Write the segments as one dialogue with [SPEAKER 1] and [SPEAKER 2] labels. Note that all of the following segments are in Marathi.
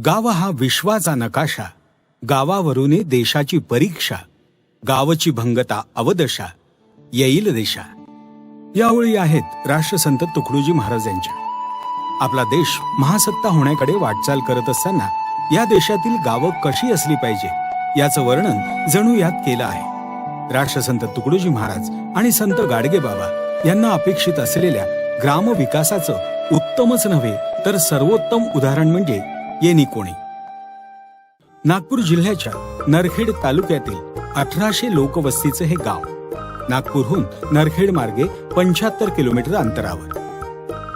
[SPEAKER 1] गाव हा विश्वाचा नकाशा, गावावरून देशाची परीक्षा, गावची भंगता अवदशा, येईल देशा. यावेळी आहेत राष्ट्रसंत तुकडोजी महाराज यांच्या. आपला देश महासत्ता होण्याकडे वाटचाल करत असताना या देशातील गावं कशी असली पाहिजे याचं वर्णन जणू यात केलं आहे. राष्ट्रसंत तुकडोजी महाराज आणि संत गाडगेबाबा यांना अपेक्षित असलेल्या ग्रामविकासाचं उत्तमच नव्हे तर सर्वोत्तम उदाहरण म्हणजे येणी कोणी. नागपूर जिल्ह्याच्या नरखेड तालुक्यातील 1800 लोकवस्तीचे हे गाव नागपूरहून नरखेड मार्गे 75 किलोमीटर अंतरावर.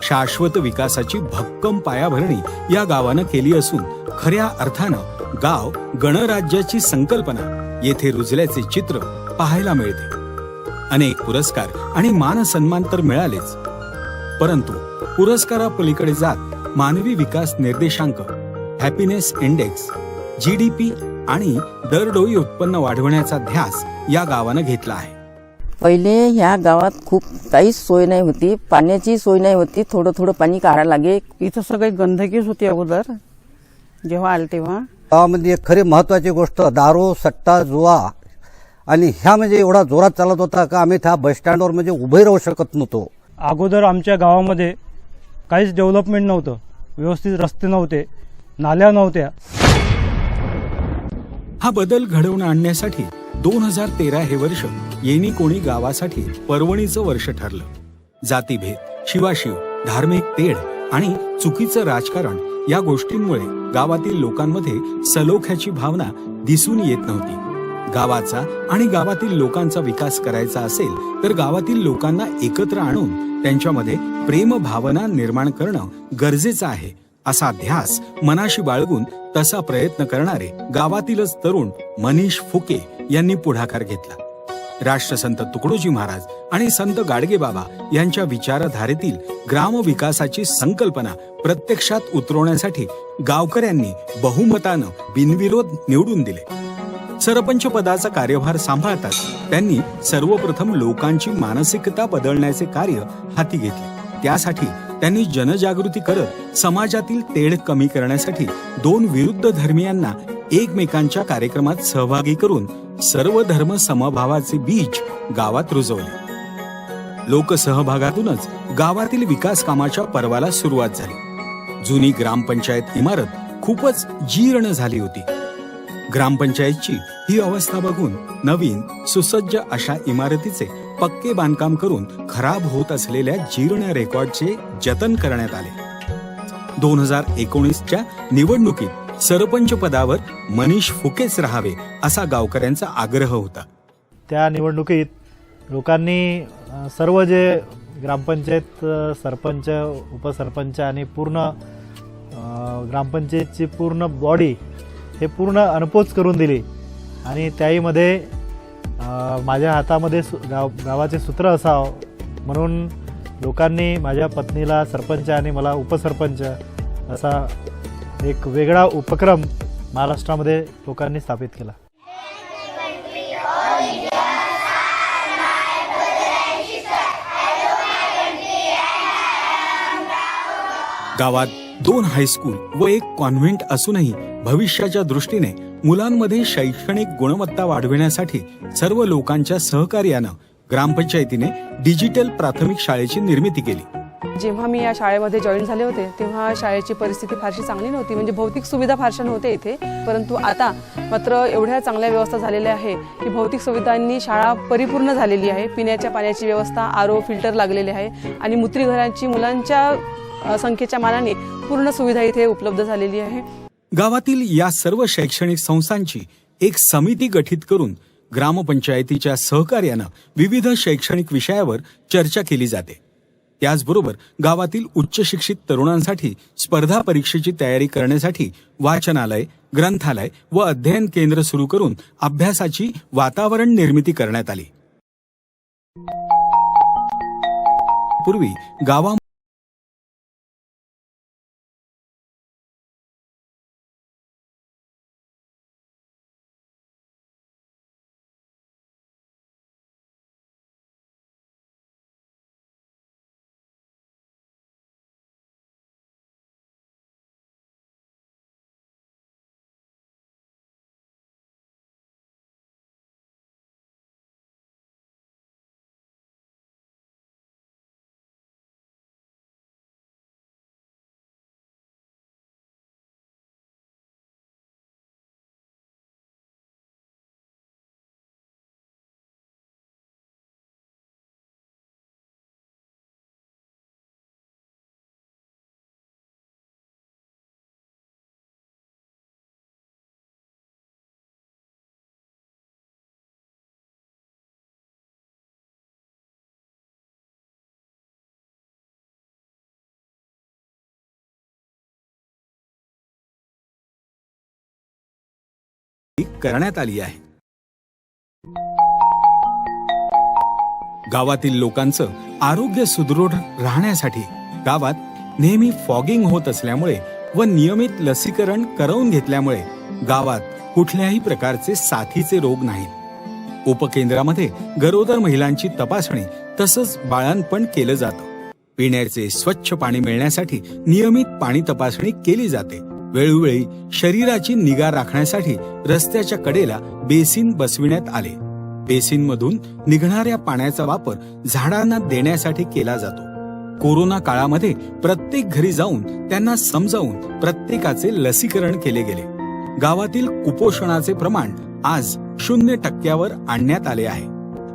[SPEAKER 1] शाश्वत विकासाची भक्कम पायाभरणी या गावानं केली असून खऱ्या अर्थानं गाव गणराज्याची संकल्पना येथे रुजल्याचे चित्र पाहायला मिळते. अनेक पुरस्कार आणि मान सन्मान तर मिळालेच, परंतु पुरस्कारापलीकडे जात मानवी विकास निर्देशांक, हॅपीनेस इंडेक्स, GDP आणि दरडोई उत्पन्न वाढवण्याचा ध्यास या गावानं घेतला आहे.
[SPEAKER 2] पहिले ह्या गावात खूप काहीच सोय नाही होती, पाण्याची सोय नाही होती, थोडं थोडं पाणी काढायला लागे.
[SPEAKER 3] इथं सगळी गंदगीच होती अगोदर जेव्हा आले तेव्हा.
[SPEAKER 4] गावामध्ये एक खरी महत्वाची गोष्ट दारू, सट्टा, जुवा आणि ह्या म्हणजे एवढा जोरात चालत होता का आम्ही त्या बस स्टँडवर म्हणजे उभे राहू शकत नव्हतो.
[SPEAKER 5] अगोदर आमच्या गावामध्ये काहीच डेव्हलपमेंट नव्हतं, व्यवस्थित रस्ते नव्हते, नाल्या नव्हत्या.
[SPEAKER 1] हा बदल घडवून आणण्यासाठी 2013 हे वर्ष येणी कोणी गावासाठी पर्वणीचं वर्ष ठरलं. जातीभेद, शिवाशिव, धार्मिक तेढ आणि चुकीचं राजकारण या गोष्टींमुळे गावातील लोकांमध्ये सलोख्याची भावना दिसून येत नव्हती. गावाचा आणि गावातील लोकांचा विकास करायचा असेल तर गावातील लोकांना एकत्र आणून त्यांच्यामध्ये प्रेम भावना निर्माण करणं गरजेचं आहे असा ध्यास मनाशी बाळगून तसा प्रयत्न करणारे गावातीलच तरुण मनीष फुके यांनी पुढाकार घेतला. राष्ट्रसंत तुकडोजी महाराज आणि संत गाडगेबाबा यांच्या विचारधारेतील ग्रामविकासाची संकल्पना प्रत्यक्षात उतरवण्यासाठी गावकऱ्यांनी बहुमतानं बिनविरोध निवडून दिले. सरपंच पदाचा कार्यभार सांभाळताच त्यांनी सर्वप्रथम लोकांची मानसिकता बदलण्याचे कार्य हाती घेतले. त्यासाठी त्यांनी जनजागृती करत समाजातील तेढ कमी करण्यासाठी 2 विरुद्ध धर्मीयांना एकमेकांच्या कार्यक्रमात सहभागी करून सर्व धर्म समभावाचे बीज गावात रुजवले. लोकसहभागातूनच गावातील विकास कामाच्या पर्वाला सुरुवात झाली. जुनी ग्रामपंचायत इमारत खूपच जीर्ण झाली होती. ग्रामपंचायतची ही अवस्था बघून नवीन सुसज्ज अशा इमारतीचे पक्के बांधकाम करून खराब होत असलेल्या जीर्ण रेकॉर्डचे जतन करण्यात आले. 2019च्या निवडणुकीत सरपंच पदावर मनीष फुकेच राहावे असा गावकऱ्यांचा आग्रह होता.
[SPEAKER 5] त्या निवडणुकीत लोकांनी सर्व जे ग्रामपंचायत सरपंच, उपसरपंच आणि पूर्ण ग्रामपंचायतची पूर्ण बॉडी हे पूर्ण अनपोच करून दिली आणि त्याहीमध्ये माझ्या हातामध्ये गावाचे सूत्र असावं म्हणून लोकांनी माझ्या पत्नीला सरपंच आणि मला उपसरपंच असा एक वेगळा उपक्रम महाराष्ट्रामध्ये लोकांनी स्थापित केला.
[SPEAKER 1] गावात 2 हायस्कूल व 1 कॉन्व्हेंट असूनही भविष्याच्या दृष्टीने मुलांमध्ये शैक्षणिक गुणवत्ता वाढविण्यासाठी सर्व लोकांच्या सहकार्यानं ग्रामपंचायतीने डिजिटल प्राथमिक शाळेची निर्मिती केली.
[SPEAKER 6] जेव्हा मी या शाळेमध्ये जॉईन झाले होते तेव्हा शाळेची परिस्थिती फारशी चांगली नव्हती, म्हणजे भौतिक सुविधा फारशा नव्हत्या इथे. परंतु आता मात्र एवढ्या चांगल्या व्यवस्था झालेल्या आहे की भौतिक सुविधांनी शाळा परिपूर्ण झालेली आहे. पिण्याच्या पाण्याची व्यवस्था, RO फिल्टर लागलेले आहे आणि मूत्रीघरांची मुलांच्या संख्येच्या मानाने पूर्ण सुविधा इथे उपलब्ध झालेली आहे.
[SPEAKER 1] गावातील या सर्व शैक्षणिक संस्थांची एक समिती गठीत करून ग्रामपंचायतीच्या सहकार्यानं विविध शैक्षणिक विषयावर चर्चा केली जाते. त्याचबरोबर गावातील उच्च शिक्षित तरुणांसाठी स्पर्धा परीक्षेची तयारी करण्यासाठी वाचनालय, ग्रंथालय व अध्ययन केंद्र सुरू करून अभ्यासाची वातावरण निर्मिती करण्यात आली. पूर्वी गावा करण्यात आली आहे. गावातील लोकांचं आरोग्य सुदृढ राहण्यासाठी गावात नेहमी फॉगिंग होत असल्यामुळे व नियमित लसीकरण करवून घेतल्यामुळे गावात कुठल्याही प्रकारचे साथीचे रोग नाहीत. उपकेंद्रामध्ये गरोदर महिलांची तपासणी तसंच बाळंतपण केलं जातं. पिण्याचे स्वच्छ पाणी मिळण्यासाठी नियमित पाणी तपासणी केली जाते. वेळोवेळी शरीराची निगा राखण्यासाठी रस्त्याच्या कडेला बेसिन बसविण्यात आले. बेसिनमधून निघणाऱ्या पाण्याचा वापर झाडांना देण्यासाठी केला जातो. कोरोना काळामध्ये प्रत्येक घरी जाऊन त्यांना समजावून प्रत्येकाचे लसीकरण केले गेले. गावातील कुपोषणाचे प्रमाण आज 0% आणण्यात आले आहे.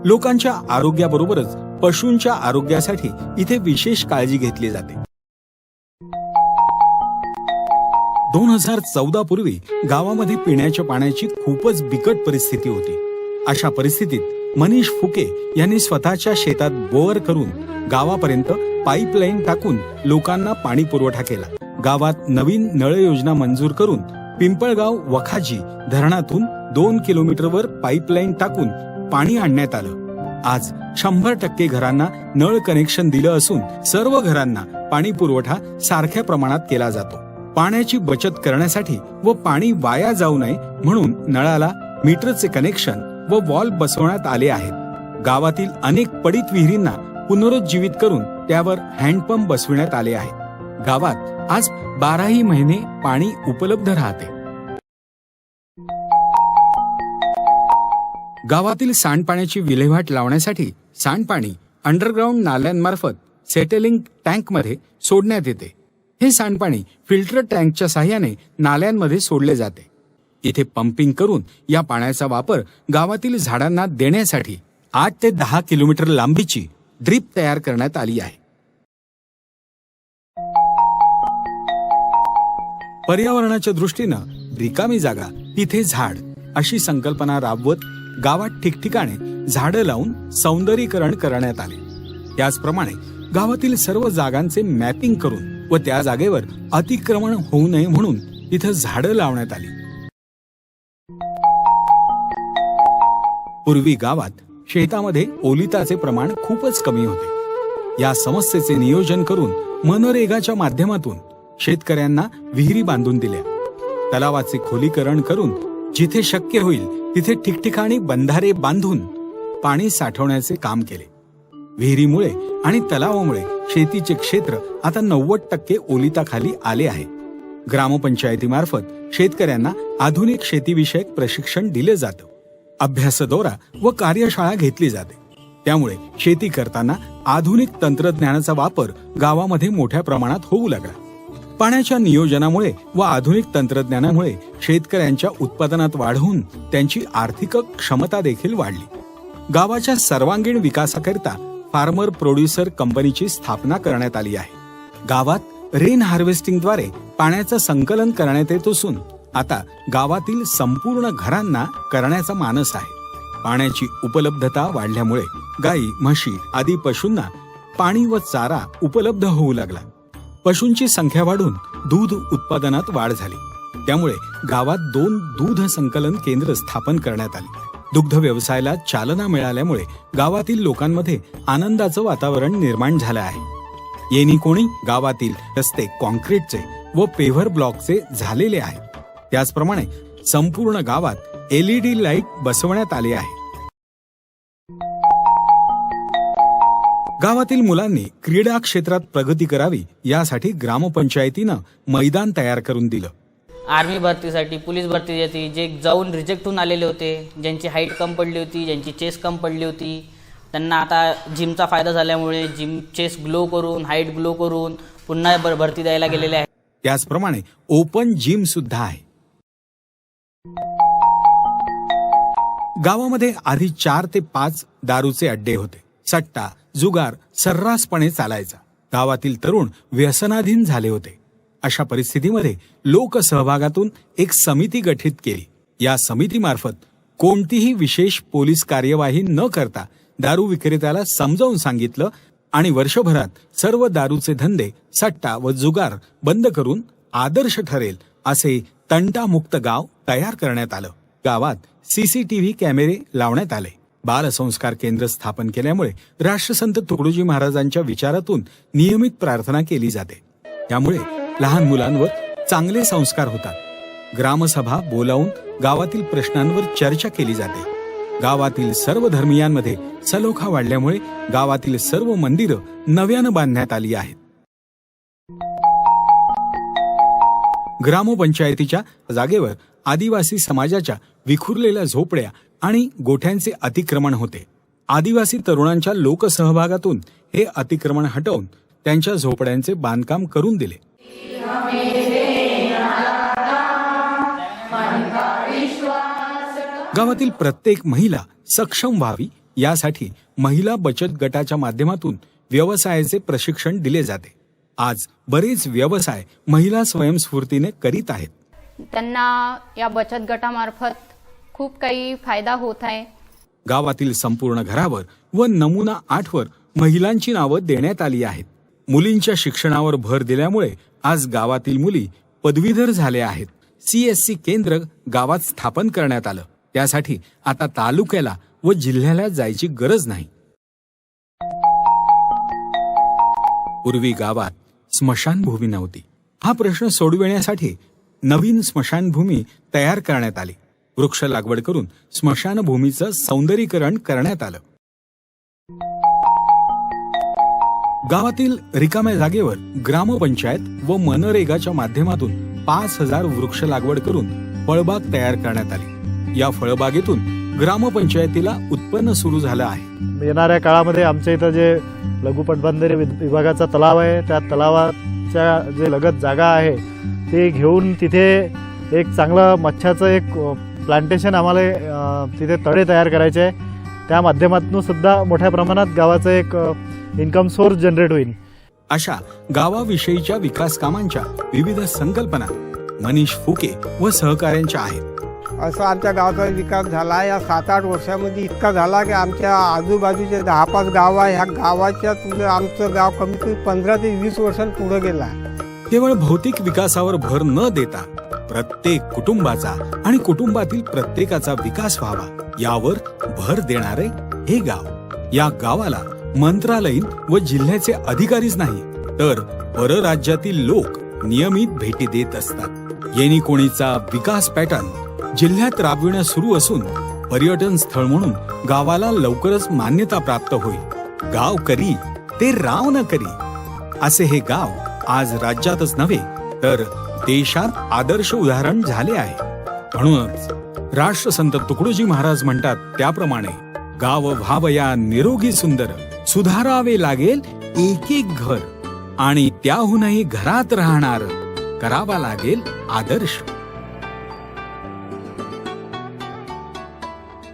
[SPEAKER 1] लोकांच्या आरोग्याबरोबरच पशूंच्या आरोग्यासाठी इथे विशेष काळजी घेतली जाते. 2014 पूर्वी गावामध्ये पिण्याच्या पाण्याची खूपच बिकट परिस्थिती होती. अशा परिस्थितीत मनीष फुके यांनी स्वतःच्या शेतात बोअर करून गावापर्यंत पाईपलाईन टाकून लोकांना पाणी पुरवठा केला. गावात नवीन नळ योजना मंजूर करून पिंपळगाव वखाजी धरणातून 2 किलोमीटरवर पाईपलाईन टाकून पाणी आणण्यात आलं. आज 100% घरांना नळ कनेक्शन दिलं असून सर्व घरांना पाणी पुरवठा सारख्या प्रमाणात केला जातो. पाण्याची बचत करण्यासाठी व पाणी वाया जाऊ नये म्हणून नळाला मीटरचे कनेक्शन व वॉल बसवण्यात आले आहेत. गावातील अनेक पडीत विहिरींना पुनरुज्जीवित करून त्यावर हँडपंप बसविण्यात आले आहेत. गावात आज 12ही महिने पाणी उपलब्ध राहते. गावातील सांडपाण्याची विल्हेवाट लावण्यासाठी सांडपाणी अंडरग्राऊंड नाल्यांमार्फत सेटलिंग टँकमध्ये सोडण्यात येते. हे सांडपाणी फिल्टर टँकच्या साहाय्याने नाल्यांमध्ये सोडले जाते. इथे पंपिंग करून या पाण्याचा वापर गावातील झाडांना देण्यासाठी 8 ते 10 किलोमीटर लांबीची ड्रीप तयार करण्यात आली आहे. पर्यावरणाच्या दृष्टीनं रिकामी जागा तिथे झाड अशी संकल्पना राबवत गावात ठिकठिकाणी झाडं लावून सौंदर्यीकरण करण्यात आले. त्याचप्रमाणे गावातील सर्व जागांचे मॅपिंग करून व त्या जागेवर अतिक्रमण होऊ नये म्हणून तिथं झाडं लावण्यात आली. पूर्वी गावात शेतामध्ये ओलिताचे प्रमाण खूपच कमी होते. या समस्येचे नियोजन करून मनरेगाच्या माध्यमातून शेतकऱ्यांना विहिरी बांधून दिल्या. तलावाचे खोलीकरण करून जिथे शक्य होईल तिथे ठिकठिकाणी बंधारे बांधून पाणी साठवण्याचे काम केले. विहिरीमुळे आणि तलावामुळे शेतीचे क्षेत्र आता 90% ओलिताखाली आले आहे. ग्रामपंचायतीमार्फत शेतकऱ्यांना आधुनिक शेतीविषयक प्रशिक्षण दिले जातं. अभ्यास दौरा व कार्यशाळा घेतली जाते. त्यामुळे शेती करताना आधुनिक तंत्रज्ञानाचा वापर गावामध्ये मोठ्या प्रमाणात होऊ लागला. पाण्याच्या नियोजनामुळे व आधुनिक तंत्रज्ञानामुळे शेतकऱ्यांच्या उत्पादनात वाढ होऊन त्यांची आर्थिक क्षमता देखील वाढली. गावाच्या सर्वांगीण विकासाकरिता फार्मर प्रोड्युसर कंपनीची स्थापना करण्यात आली आहे. गावात रेन हार्वेस्टिंगद्वारे पाण्याचं संकलन करण्यात येत असून आता गावातील संपूर्ण घरांना करण्याचा मानस आहे. पाण्याची उपलब्धता वाढल्यामुळे गाई, म्हशी आदी पशूंना पाणी व चारा उपलब्ध होऊ लागला. पशूंची संख्या वाढून दूध उत्पादनात वाढ झाली. त्यामुळे गावात 2 दूध संकलन केंद्र स्थापन करण्यात आली. दुग्ध व्यवसायाला चालना मिळाल्यामुळे गावातील लोकांमध्ये आनंदाचं वातावरण निर्माण झालं आहे. येणीकोणी गावातील रस्ते कॉन्क्रीटचे व पेव्हर ब्लॉकचे झालेले आहेत. त्याचप्रमाणे संपूर्ण गावात LED लाईट बसवण्यात आले आहे. गावातील मुलांनी क्रीडा क्षेत्रात प्रगती करावी यासाठी ग्रामपंचायतीनं मैदान तयार करून दिलं.
[SPEAKER 7] आर्मी भरतीसाठी, पोलीस भरतीसाठी जे जाऊन रिजेक्ट होऊन आलेले होते, ज्यांची हाईट कम पडली होती, ज्यांची चेस्ट कम पडली होती, त्यांना आता जिमचा फायदा झाल्यामुळे जिम चेस्ट ग्लो करून, हाईट ग्लो करून पुन्हा भरती द्यायला गेलेले आहे.
[SPEAKER 1] त्याचप्रमाणे ओपन जिम सुद्धा आहे. गावामध्ये आधी 4 ते 5 दारूचे अड्डे होते. सट्टा, जुगार सर्रासपणे चालायचा. गावातील तरुण व्यसनाधीन झाले होते. अशा परिस्थितीमध्ये लोकसहभागातून एक समिती गठीत केली. या समितीमार्फत कोणतीही विशेष पोलीस कार्यवाही न करता दारू विक्रेत्याला समजावून सांगितलं आणि वर्षभरात सर्व दारूचे धंदे, सट्टा व जुगार बंद करून आदर्श ठरेल असे तंटामुक्त गाव तयार करण्यात आलं. गावात CCTV कॅमेरे लावण्यात आले. बालसंस्कार केंद्र स्थापन केल्यामुळे राष्ट्रसंत तुकडोजी महाराजांच्या विचारातून नियमित प्रार्थना केली जाते. त्यामुळे लहान मुलांवर चांगले संस्कार होतात. ग्रामसभा बोलावून गावातील प्रश्नांवर चर्चा केली जाते. गावातील सर्व धर्मीयांमध्ये सलोखा वाढल्यामुळे गावातील सर्व मंदिरं नव्यानं बांधण्यात आली आहेत. ग्रामपंचायतीच्या जागेवर आदिवासी समाजाच्या विखुरलेल्या झोपड्या आणि गोठ्यांचे अतिक्रमण होते. आदिवासी तरुणांच्या लोकसहभागातून हे अतिक्रमण हटवून त्यांच्या झोपड्यांचे बांधकाम करून दिले. गावातील प्रत्येक महिला सक्षम व्हावी यासाठी महिला बचत गटाच्या माध्यमातून व्यवसायाचे प्रशिक्षण दिले जाते. आज बरेच व्यवसाय महिला स्वयंस्फूर्तीने करीत आहेत.
[SPEAKER 8] त्यांना या बचत गटामार्फत खूप काही फायदा होत आहे.
[SPEAKER 1] गावातील संपूर्ण घरावर व नमुना 8वर महिलांची नावं देण्यात आली आहेत. मुलींच्या शिक्षणावर भर दिल्यामुळे आज गावातील मुली पदवीधर झाल्या आहेत. CSC केंद्र गावात स्थापन करण्यात आलं. त्यासाठी आता तालुक्याला व जिल्ह्याला जायची गरज नाही. पूर्वी गावात स्मशानभूमी नव्हती. हा प्रश्न सोडविण्यासाठी नवीन स्मशानभूमी तयार करण्यात आली. वृक्ष लागवड करून स्मशानभूमीचं सौंदर्यीकरण करण्यात आलं. गावातील रिकाम्या जागेवर ग्रामपंचायत व मनरेगाच्या माध्यमातून 5000 वृक्ष लागवड करून फळबाग तयार करण्यात आली. या फळबागेतून ग्रामपंचायतीला उत्पन्न सुरू झालं आहे.
[SPEAKER 5] येणाऱ्या काळामध्ये आमच्या इथं जे लघु पटबंधारे विभागाचा तलाव आहे, त्या तलावाच्या जे लगत जागा आहे ते घेऊन तिथे एक चांगलं मच्छाचं एक प्लांटेशन आम्हाला तिथे तळे तयार करायचे आहे. त्या माध्यमातून सुद्धा मोठ्या प्रमाणात गावाचं एक इन्कम सोर्स जनरेट होईल.
[SPEAKER 1] अशा गावाविषयीच्या विकास कामांच्या विविध संकल्पना मनीष फुके व सहकाऱ्यांच्या आहेत.
[SPEAKER 9] असं आमच्या गावाचा विकास झाला. या 7-8 वर्षामध्ये इतका झाला की आमच्या आजूबाजूचे 10-5 गाव आहे, ह्या गावाच्या तुलनेत आमचं गाव कमीत कमी 15 ते 20 वर्षांनी पुढे गेला.
[SPEAKER 1] केवळ भौतिक विकासावर भर न देता प्रत्येक कुटुंबाचा आणि कुटुंबातील प्रत्येकाचा विकास व्हावा यावर भर देणारे हे गाव. या गावाला मंत्रालयीन व जिल्ह्याचे अधिकारीच नाही तर परराज्यातील लोक नियमित भेटी देत असतात. येणीकोणीचा विकास पॅटर्न जिल्ह्यात राबविण्यास सुरू असून पर्यटन स्थळ म्हणून गावाला लवकरच मान्यता प्राप्त होईल. गाव करी ते राव न करी असे हे गाव आज राज्यातच नव्हे तर देशात आदर्श उदाहरण झाले आहे. म्हणूनच राष्ट्रसंत तुकडोजी महाराज म्हणतात त्याप्रमाणे गाव व्हावया निरोगी सुंदर, सुधारावे लागेल एक एक घर आणि त्याहूनही घरात राहणार करावा लागेल आदर्श.